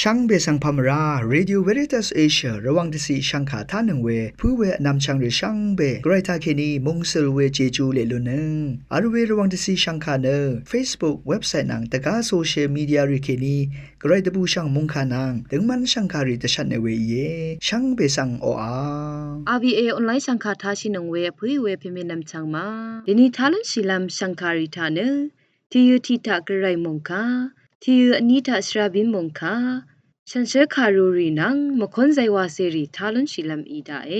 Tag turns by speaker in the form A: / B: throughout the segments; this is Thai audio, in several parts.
A: ช่างเบสังพามราเรดิโอเวริตัสเอเชียระวังที่สีช่างขาท่านึงเวผู้เวนำช่างหรือช่างเบไกรทาเคนีมงเซลเวเจจูเลลุนึงอาร์เวระวังที่สีช่างขาเนอ Facebook เว็บไซต์นังตะกาโซเชียลมีเดียริเคนีไกรตบูช่างมงขานังถึงมันช่างขาริตชันในเวเยช่างเบสังโออา
B: RVA ออนไลน์ช่างขาท่าชินงเวผู้เวพิเมนำช่างมาเดนิทาลันชิลัมช่างขาริทาเนที่ยูทิตากระไรมงคาที่ยูอนิทาสราบินมงคาฉันเชื่อคารูรีนังมคนใจวาเสรีทาลันชิลัมอีดาเอ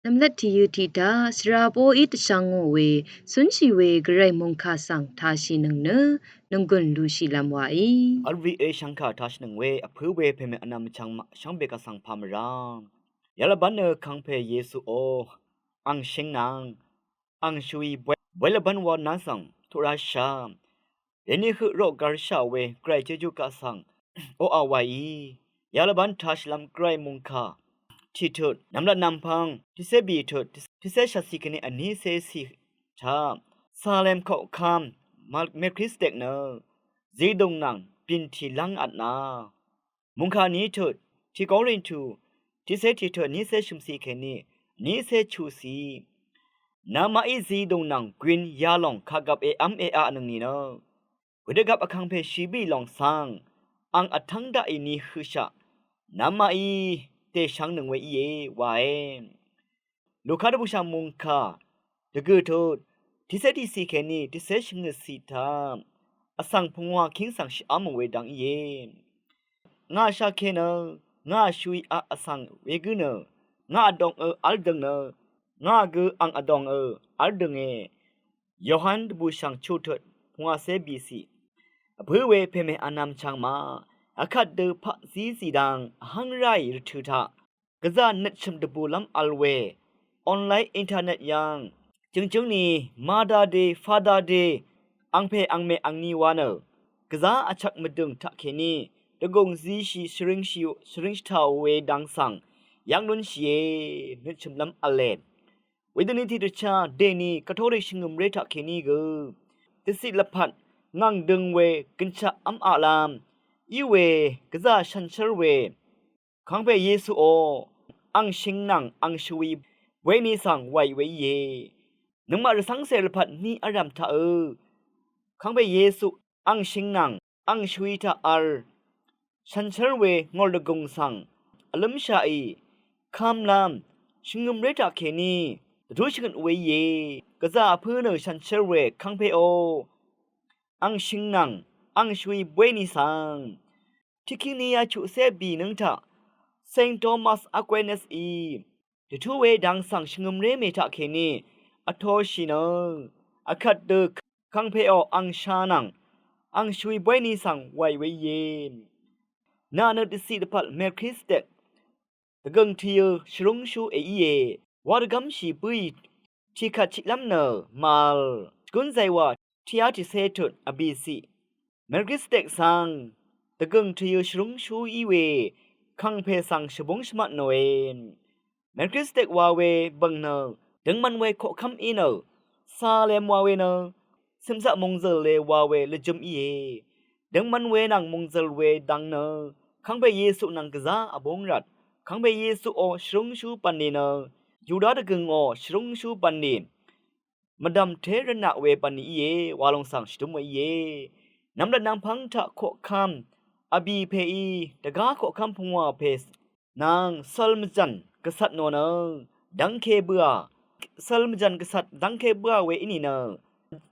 B: นำเล็ดที่ยูทิตาสราโบอิตช่างโงเวสุนชีเวกระไรมงคาสังทาชินังเนนงกุนดูชิลัมวา
C: RVA ช่างขาทัชหนึ่งเวอเพื่อเวเพเมอนำช่างเบกสังพามรายาลบันเนคังเพเยซูโออังเชงนางอังชุยเวลบันวานัสังทุราชาเดนี่คือโรการชาเวไกรเจจูกาสังโออาวายยาลบันทัชลำไกรมุงคาที่เถิดน้ำละนำพังที่เซบีเถิดที่เซชัสิกเนอันนี้เซสิชาซาเลมเขาคามมาเมคริสเตกเนจีดงนังปินที่ลังอัดนามุงคานี้เถิดที่กอรินทูที่เซที่เถิดนี้เซชุมซีแค่นี้เซชูซีนามาอีจีดงนังกวินยาลองขกับอาหนึ่งนี้เนวิดกับอคังเพชีบีลองสังอังอัทังดาอินีคือชะนามาอีเตชังหนึ่งเวเยวายลูกค้าบุชามุงคาตะกือโทษที่เซที่ซีแค่นี้ที่เซชงสีทามอสังพงวาคิงสังชิอามเวดังเยงาชาเคเนงาชุยอสังเวกุเนงาดองอัลดังเนงาเกอังอดองอัลดังยอหันบุชังชูเถิดพงวาเซบีซีเพื่อเวเพเมอนำช่างมาอคัดเดพะสีดังหังไรรทุทะกะซาเน็ตชมดบูลัมอัลเวออนไลน์อินเทอร์เน็ตยังจึงนี้มาดาเดฟาดาเดอังเพอังเมอังนีวานกะซาอชักมดึงทะเคนีตะกงซีชีสริงชาวเวดังสังยังนุนเชเน็ตชมลัมอัลเลวิดนิติตชาเดนีกะโทริชงุมเรทะเคนีกติสิลพัดงังดึงเวกินชะอัมอาลามอีเวกะซาชันเชรเวคังเปเยซูโออังชิงนังอังชวีเวนีสังไวเวเยนึงมารสังเสรพัดนีอารัมทะคังเปเยซูอังชิงนังอังชวีทะอัลชันเชรเวงอลดกงสังอลัมชาอีคามลามชิงุมเรตะเคนีรู้ชกันเวเยกะซาเพื่อเนชันเชรเวคังเปโออังชิงนังอังชวีเวนิสังที่คินียาชุเซบีนึงทะเซนต์โทมัสอควเนสเดทูเวดังสังชงมเรเมทะเคนีอโทชินอคัดเดคังเพออังชานังอังชวีเวนิสังไวเวเยนาเนดิสิดพัลเมคริสเตตะกงทีชรุงชูเอเยวาดกัมชีปุยที่ขัดชิลัมเนมาลกุนใจว่าที่อาทิเซตุดอบีซีเมคริสเตสังตะกงทีชรุงชูอีเวคังเพสังชบงชมัดโนเอนเมคริสเตกวาเวบังเนดึงมันเวโคคัมอีเนซาเลมวาเวเนซิมซะมงเซเลวาเวเลจุมอีดึงมันเวนังมงเซลเวดังเนคังเปเยซูนังกะซาอบงรัดคังเปเยซูโอชรุงชูปันนีเนยูดาตะกงโอชรุงชูปันนีมดัมเทรนะเวปันนีวาลงสังชตุมเยนำละนางพังทะโคคัมอบีเพอีตะกาโคคัมพงวาเพสนางซัลมจันกษัตริย์โนเนดังเคเบือซัลมจันกษัตริย์ดังเคเบือเวอินีเน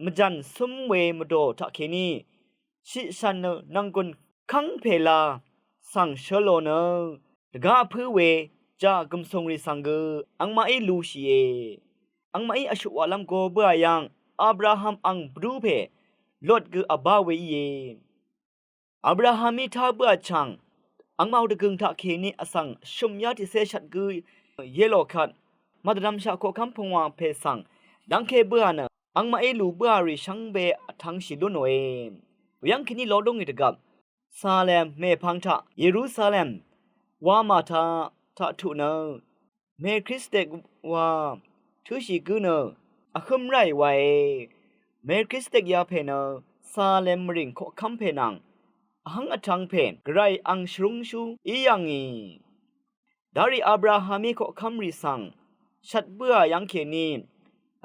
C: มจันซุมเวมโดทะเคนีชิชันเนนังกุนคังเพลาสังเชโลเนตะกาพื้เวจากึมทรงริสังเกอังมาอีลูชีอังมาอีอชุวาลัมโกเบือยังอับราฮัมอังบรูเพลดกืออบาเวเยอับราฮัมมีท่าเบื่อชังอังมาอุดกึงทะเคนีอสังชุมยาที่เซชัดกือเยโลคัดมาดรัมชาโคคัมพงวาเพสังดังเคเบื่อนะอังมาเอลูเบื่อริชังเบทังชิดุโนยังคินีโลดงอิตกับซาเลมเมพังทะเยรูซาเล็มวามาทาทะทุเนเมคริสเตกวาทุชิกุเนอะคุมไรไวเมคริสเตกยาเพเนซาเลมริงโคคัมเพนัง หังอทังเพนไกรอังชรุงชูอียังอีดาริอับราฮัมีขอคำริสังชัดเบื่อยังเขนี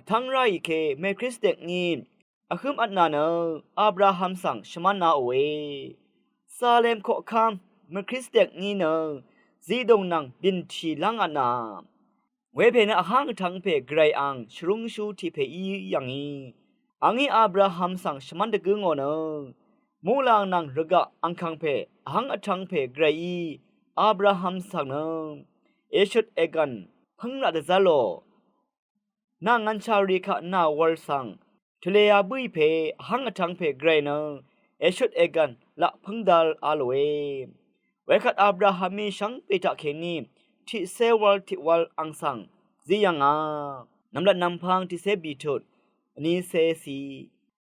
C: ทั้งไรเคเมคริสเตกนีอะคึมอันนาเนอับราฮัมสั่งชมันนาโอเวซาเลมขอคำเมคริสเตกนีเนซีดงนังบินทีลังอันนาเวเพนอะหังทังเพไกรอังชรุงชูที่เพอียังอีอังอีอับราฮัมสั่งชมันตะกึงโอเนมูลางนังระกะอังคังเพหังอทังเพไกรอีอับราฮัมสั่งเนเอชุดเอกันพังละเดซาโลนางงันชาริคะนาวอลสังทะเลยาบุยเพหังอทังเพไกรเนเอชุดเอกันละพังดัลอาโลเวเวคัดอับราฮัมมีชังเปตะเคนีที่เซวัลที่วัลอังสังจียังอานำละนำพังที่เซบีทุดนี้เซซี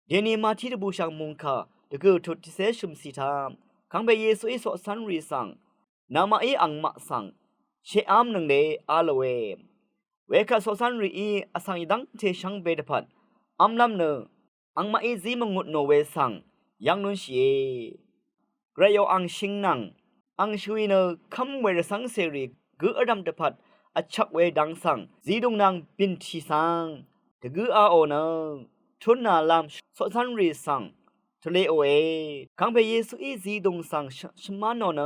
C: เดนีมาที่ตะบูชังมุงคาตะกูทุดที่เซชุมสีทามขังเบเยซูอิโสสันรีสังนามาอีอังมะสังเชอามนังเดอาโลเวเวคัดโสสันรีอีอสังยดังเทชังเบดพัดอัมลัมเนอังมาอีซีมงุดโนเวสังยังนุนชีกระยออังชิงนังอังชุยเนคำเวรสังเสรีกูอดัมเดพัดอัชักเวดังสังจีดงนางบินชีสังตะกูอาโอเนทุนนาลามโสสันรีสังทะเลโอเอขังเบเยซูอีจีดงสังชมานโนเน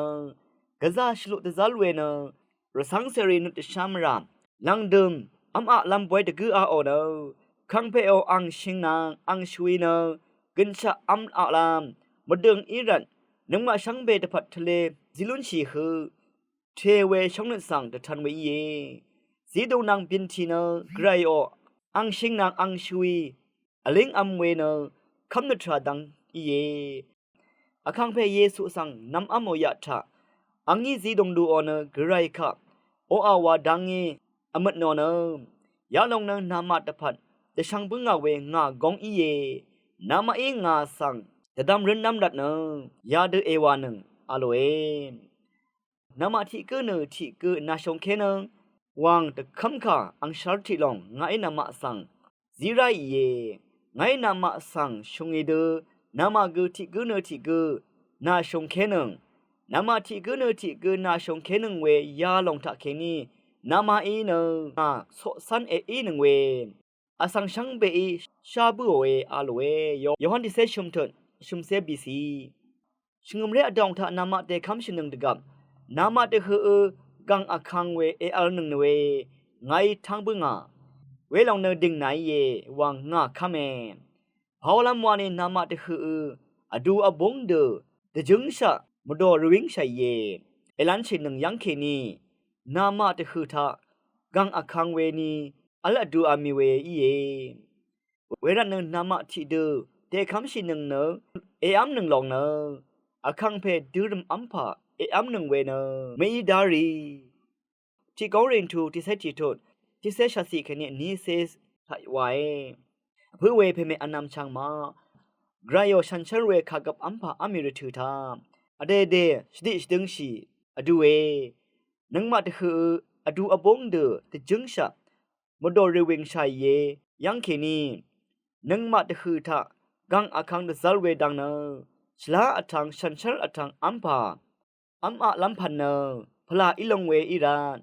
C: กะซาชลุตะซาลเวเนรสังเสรีนุตชามรามลังดึมอัมอะลัมบวยตะกูอาโอเนขังเพโออังชิงนางอังชุยเนกินชะอัมอะลามมดึงอีรันนึงมาชังเบตะพัดทะเลจิลุนชีฮือเทเวช่องนึสังตะทันเวเยสีดงนางบินทีเนไกรโออังชิงนางอังชุยอลิงอัมเวเนคำนึทราดังอีเยอคังเพเยซูสังนำอโมยะทะอังนี้สีดงดูอเนไกรคะโออาวาดังเงอมดโนเนยาลงเนนามาตะพัดแต่ช่างบึงงาเวงากองอีเยนามาเองาสังแต่ดำรินน้ำดัดเนยาเดเอวานึงอาโลเอนามาที่กือเนที่กือนาชงเคเนวางตะคำขาอังชาร์ที่ลองไงนามาสังจีไรเยไงนามาสังชงเอเดนามากือที่กือเนที่กือนาชงเคนึงนามาที่กือเนที่กือนาชงเคนึงเวยาลงทะเคนีนามาเอเนนาโซซันเออีนึงเวอาสังชังเบอีชาบุเวอาโลเวโยฮันที่เซชุมเถิดชุมเซบีซีชงมเรอดองทะนามาเตคัมชินึงดกับนามาเตฮือกังอาคังเวเออัลนึงเวไงทังบึงาเวลองเนดิ่งไหนเยวางงาคาเมพาวลามวานีนามาเตฮืออดูอบงเดเดจึงชะมดอรวิงชัยเยเอลันชินึงยังเคนีนามาเตฮือทะกังอาคังเวนีอัลดูอามีเวอีเยเวรันนึงนามาที่เดเตคัมชินึงเนเออัมนึงลองเนอาคังเพดูรมอัมพาเออัมนึงเวเนเมอีดารีที่กอรินทูที่เซจิโตที่เซชาสีแค่นี้นี่เซสไทไว้เพื่อเวเพเมอันนำช่างมาไกรโอชันเชลเวขากับอัมพาอามิรถือทามอเดเดสดิสดึงชีอดูเวนังมาตคืออดูอบงเดตจึงชะมดอริวิงชัยเยยังเคนีนังมาตคือทะกังอาคังเดซัลเวดังเนชลาอทังชันเชลอทังอัมพาอัมอะลัมพันเนพลาอิลงเวอิราน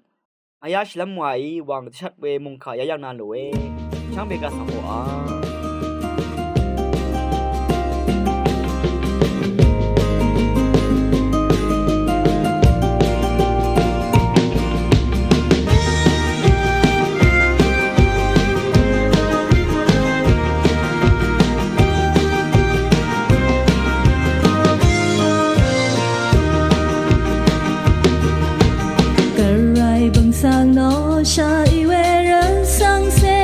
C: อายาชลัมไววางชัดเวมุงขายายังนานโลเวช่างเบกาสังโออา
D: sang nó sai về rơi sang xe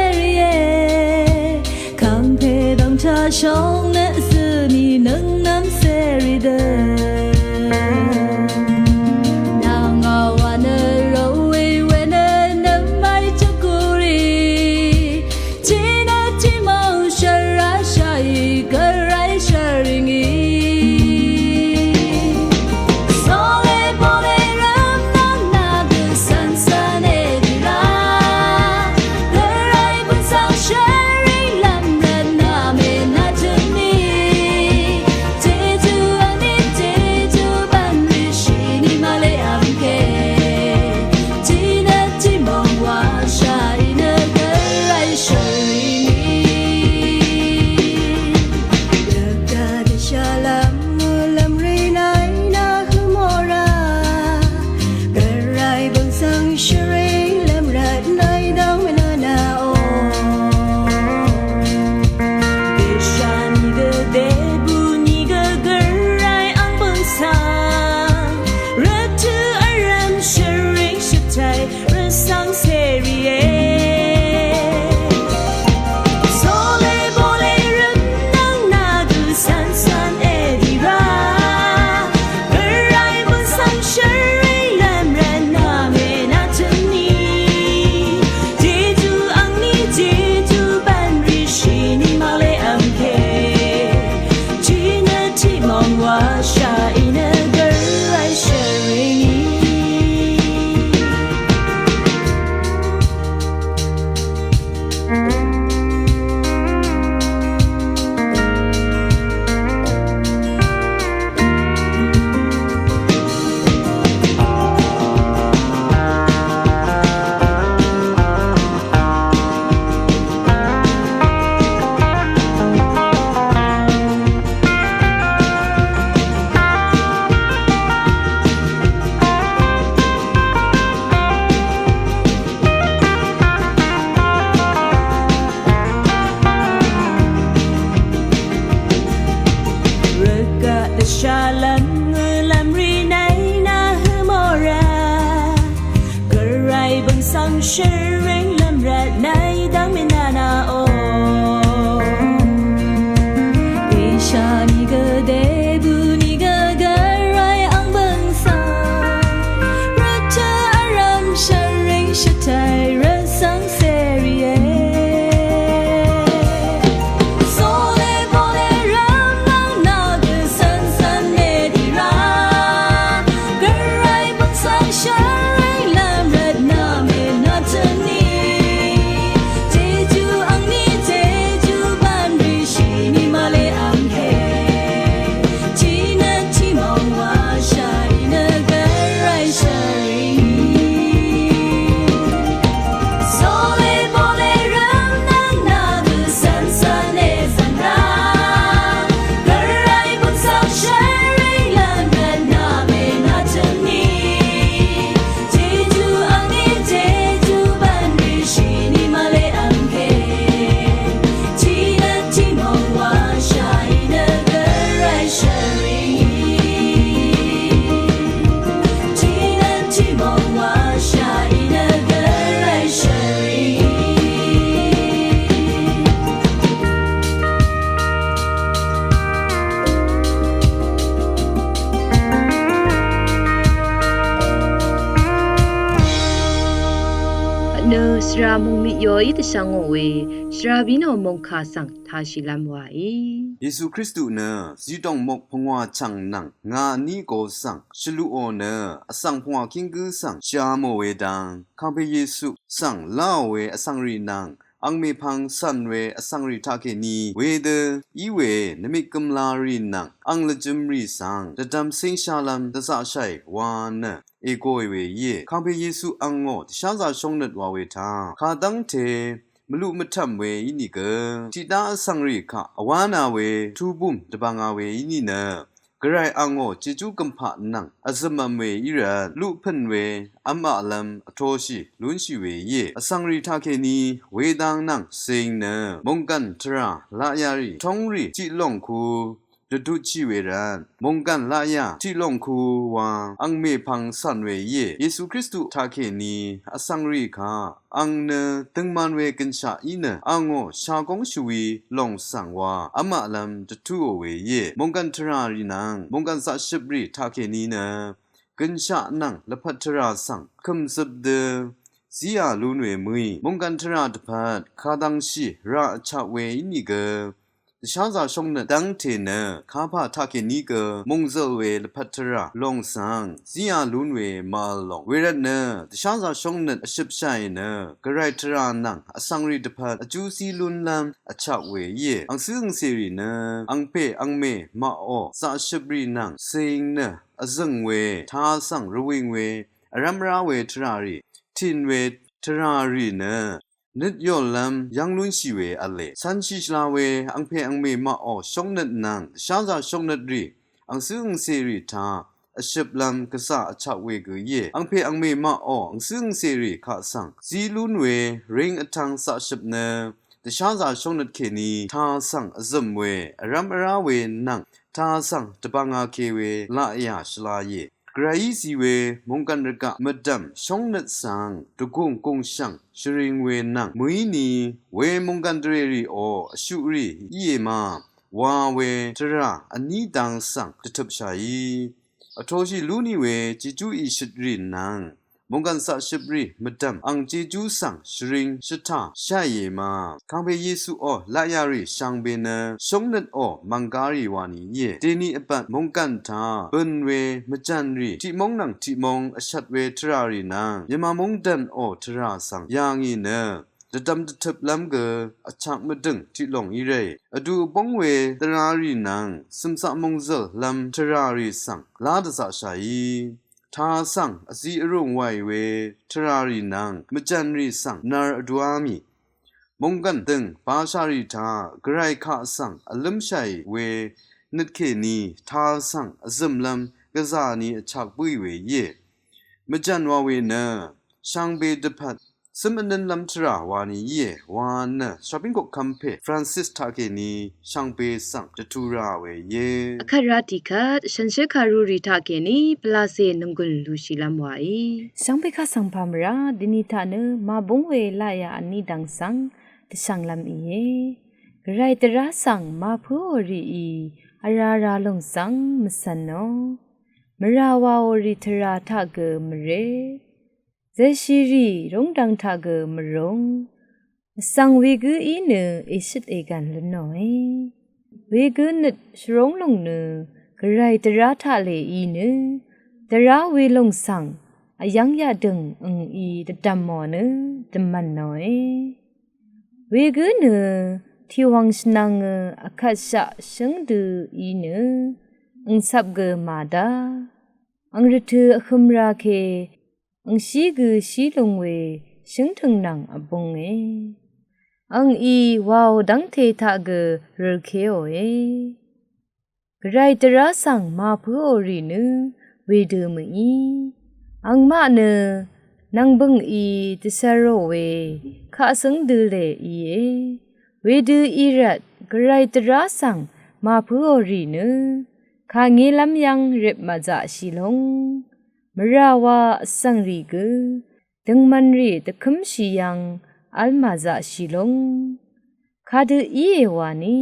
D: sharing lamrat nai dang minana o Isha ni ga debu ni ga garai ang bangsa Raja aram sharing shatai rasang serie Sole bole ram nang na ge san san ne di ra Garai bangsa sharing lamrat na me na tani Jeju ang ni jeju ban ri shi ni male ang he China chi mong wa shari na garai shari Sole bole ram nang na du san san ne san ra Garai bangsa sharing lamrat na me na tani Jeju ang ni jeju ban ri shi ni male ang he China chi mong wa shari na garai shari China chi mong wa shari na garai shari
B: no sra mung mi yo i de sang o we sra bi no mong kha sang tha shi lam wa i
E: ယေရှုခရစ်တုနဇီတောင်မုတ်ဖငွာချန်နန်ငါနီကိုဆန်ရှလူအောနအဆောင်ဖငွာကင်းကူဆန်ရှာမိုဝေတန်ခံပေယေရှုဆန်လာဝေအဆောင်ရီနန်အင်မေဖန်ဆန်ဝေအဆောင်ရီတာကေနီဝေဒဤဝေနမိကမလာရီနန်အင်လဂျမ်ရီဆန်တဒမ်စင်ရှာလမ်တဆရှိုင်ဝါနဧကိုဝေယေခံပေယေရှုအင်ငောတရှာစာရှုံးနတ်ဝါဝေတာခါတန်းတေမလူမထမ်ဝေဤနီကတီတာအဆောင်ရီခအဝါနာဝေထူပုမ်တပငါဝေဤနီနဂရိုင်အငောဂျီဂျူကမ်ဖာနန်အဇမမွေဤရလူဖန်ဝေအမအလမ်အထောရှိလွန်းရှိဝေယေအဆောင်ရီထခေနီဝေဒန်းနန်စိန်နမုန်ကန်ထရာလာယာရီထုံရီကြည်လုံခုဒဒုချိဝေရန်မုန်ကန်လာယာကြည်လုံခုဝါအင်မေဖန်ဆန်ဝေယေယေရှုခရစ်တုထခေနီအဆောင်ရီခါအင်နတင်မန်ဝေကန်ရှာဤနအငောရှာကုံးရှူဝီလုံဆန်ဝါအမအလမ်တထုဝေယေမုန်ကန်ထရာရီနန်မုန်ကန်ဆာရှိပရီထခေနီနကန်ရှာနန်လဖတ်ထရာဆန်ခမ်စပ်ဒဇီယာလူနွေမွီမုန်ကန်ထရာတပတ်ခါဒန်းရှိရာအချဝေဤနီကရှာစာရှုံနတန်းတေနခါဖထခေနီကမုံဇဝေလဖတ်ထရာလုံဆန်ဇီယာလူနွေမာလောဝေရနရှာစာရှုံနအရှိပဆိုင်နဂရိုက်ထရာနန်အဆောင်ရီတပတ်အကျူစီလွန်လမ်အချဝေယေအင်စင်းစီရီနအင်ဖေအင်မေမာအောစာရှိပရီနန်စိန်နအဇငဝေသာဆန်ရဝင်းဝေအရမရာဝေထရာရီtinဝေထရာရီနနစ်ယောလမ်ယန်လွန်းရှိဝေအလေဆန်ရှိရှလာဝေအင်ဖေအင်မေမာအောရှုံနတ်နန်ရှာစာရှုံနတ်ရီအင်စင်းစီရီသာအရှပလမ်ကစားအချဝေကူယေအင်ဖေအင်မေမာအောအင်စင်းစီရီခါဆန်ဇီလူနွေရင်အထန်ဆရှပနတရှာစာရှုံနတ်ခေနီသာဆန်အဇမ်ဝေအရမရာဝေနန်သာဆန်တပငါခေဝေလာအယာရှလာယေဂရိုင်းစီဝေမုန်ကန်ရကမဒမ်ရှုံနတ်ဆန်တကုံကုံရှန်ရှရင်ဝေနန်မွီနီဝေမုန်ကန်ဒရီရီအောအရှုရီယေမာဝါဝေထရာအနီတန်ဆန်တထပ်ရှာယီအထောရှိလူနီဝေဂျီကျူဤရှိရီနန်မုန်ကန်ဆာရှိပရီမဒမ်အန်ဂျီကျူဆန်ရှရင်ရှထရှာယေမာခံပေယေစုအောလာယာရီရှန်ဘေနရှုံနတ်အောမန်ကာရီဝါနီယေတေနီအပတ်မုန်ကန်သာဘွန်ဝေမကြန်ရီတီမုံနန်တီမုံအရှတ်ဝေထရာရီနန်ယမမုန်ဒန်အောထရာဆန်ယာငီနတဒမ်တထပ်လမ်ကအချမဒင်းတီလုံဤရေအဒူပုံဝေတရာရီနန်စမ်ဆာမုံဇလလမ်ထရာရီဆန်လာဒဆာရှာယီသာဆန်အစီအရုံဝိုင်ဝေထရာရီနန်မကြန်ရီဆန်နာအဒွာမီမုန်ကန်တင်ဘာရှာရီသာဂရိုက်ခါဆန်အလမ်ရှိုင်ဝေနစ်ခေနီသာဆန်အဇမ်လမ်ကဇာနီအချပွိဝေယေမကြန်ဝဝေနရှန်ဘေဒဖတ် စမနန်လမ်ထရာဝါနီယေဝါနရှော့ပင်းကိုကမ်ဖေဖရန်စစ်တာကေနီရှန်ပေဆန်တတူရာဝေယေ
B: အခရတိခတ်ရှန်ရှေခါရူရီထကေနီပလာစေနုံကွန်လူရှိလမ်ဝါဤရှန်ပေခဆန်ဖမ်ရာဒီနီထနမဘုံဝေလာယာအနီဒန်ဆန်တရှန်လမ်ဤယေရိုက်တရာဆန်မဖူရီဤအရာရာလုံးဆန်မဆန်နောမရာဝါဝရီထရာထကမရေဇေရှိရီရုံဒန်ထကမရုံဆန်ဝေကူဤနအရှိတေကန်လနောဝေကူနရှရုံးလုံးနဂရိုက်တရာထလေဤနတရာဝေလုံးဆန်အယံရဒံအင်ဤတတမောနတမန်နောဝေကူနทีวังชนังอคัชะชิงดูอีเนอังซับเกมาดาอังรถือคุมราเคอังชีกุชีลงเวชิงถึงนังอบงอังอีวาวดังเททะเกรเคโอกไรตระสังมาพูโอรีนเวเดมอีอังมาเนนังบังอีติสโรเวข้าสังดูเลอีเวดูอีรัดกไรตราสังมาพูโอรีนข้างี้ลำยังเร็บมาจากชิลงมราวาสังรีกดึงมันรีตะคุมชียังอัลมาจากชิลงข้าดูอีเอวานี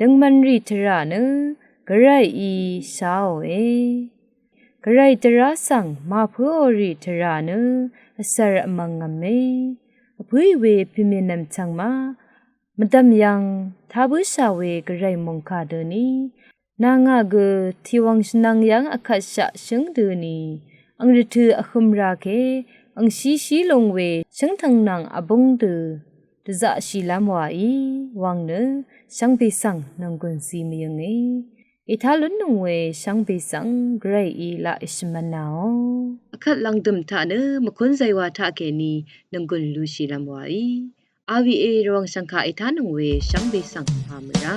B: ดึงมันรีทรานกไรอีสาวกไรตราสังมาพูโอรีทรานสระมังงเมพุยเวพิเมนัมชังมามดำยังทาบุชาเวกไรมงคาเดนีนางาเกที่วังชนังยังอคัชชะชิงเดนีอังริถืออคุมราเคอังชีลงเวชิงทังนางอบงเดตจะชีลามวาอีวังเนช่างไปสั่งนางกุนซีมียังไงอิทาลุนนงเวช่างไปสั่งไกรอีละอิสมานาวคัดลังดมทาเนมคนใจว่าทาเกนีนางกุนลูชีลามวาอีRVA รวงสังขาอิทานงเวชังเบสังพามรา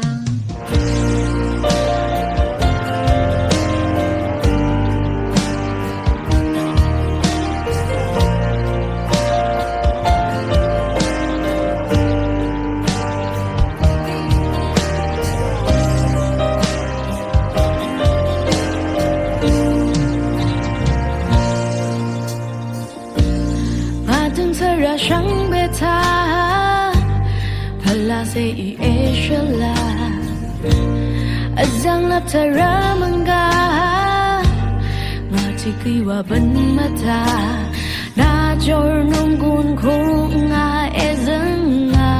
B: มาถึงเธอราชังเบทาลาเซอีเอชลาอาจังนับเธอรามังกามาที่กีว่าบันมาตานาจอร์นุ่งกุนคงอาเอซังอา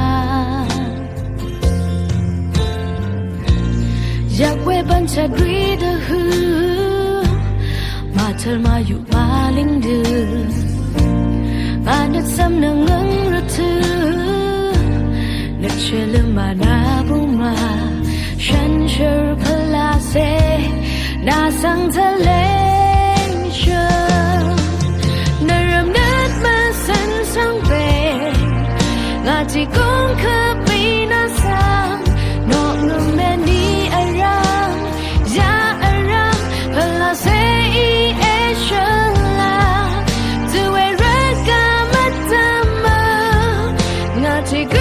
B: อยากเวบันชาดรีเดฮือมาเธอมาอยู่มาลิงดือมาเน็ตซ้ำนังเงินระถือนึกเชื่อลืมมานาบุมาฉันเชื่อพลาเซนาสังทะเลเชื่อนรำนัดมาสันสังเปงาที่กงคือปีนาสังนอกเงินแม่นี้อารังยาอารังพลาเซอีเอชลาจะเวรักกามาตามางาที่ก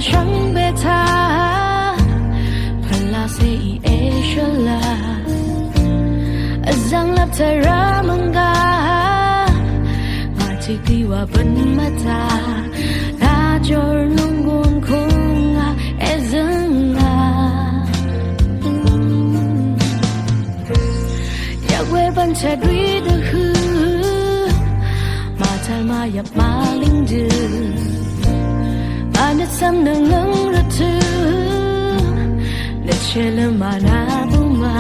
B: ชังเบทาพลาเซอีเอชลา
D: zang lap taramanga Mati diwa ben mata La jor nungun kunga ezanga Yakwe ban chadwi de hu Matal ma yap ma ling du Anit sam nang nang ratu Lechele ma na buma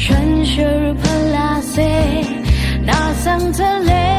D: 春雪如喷拉碎，那桑特雷。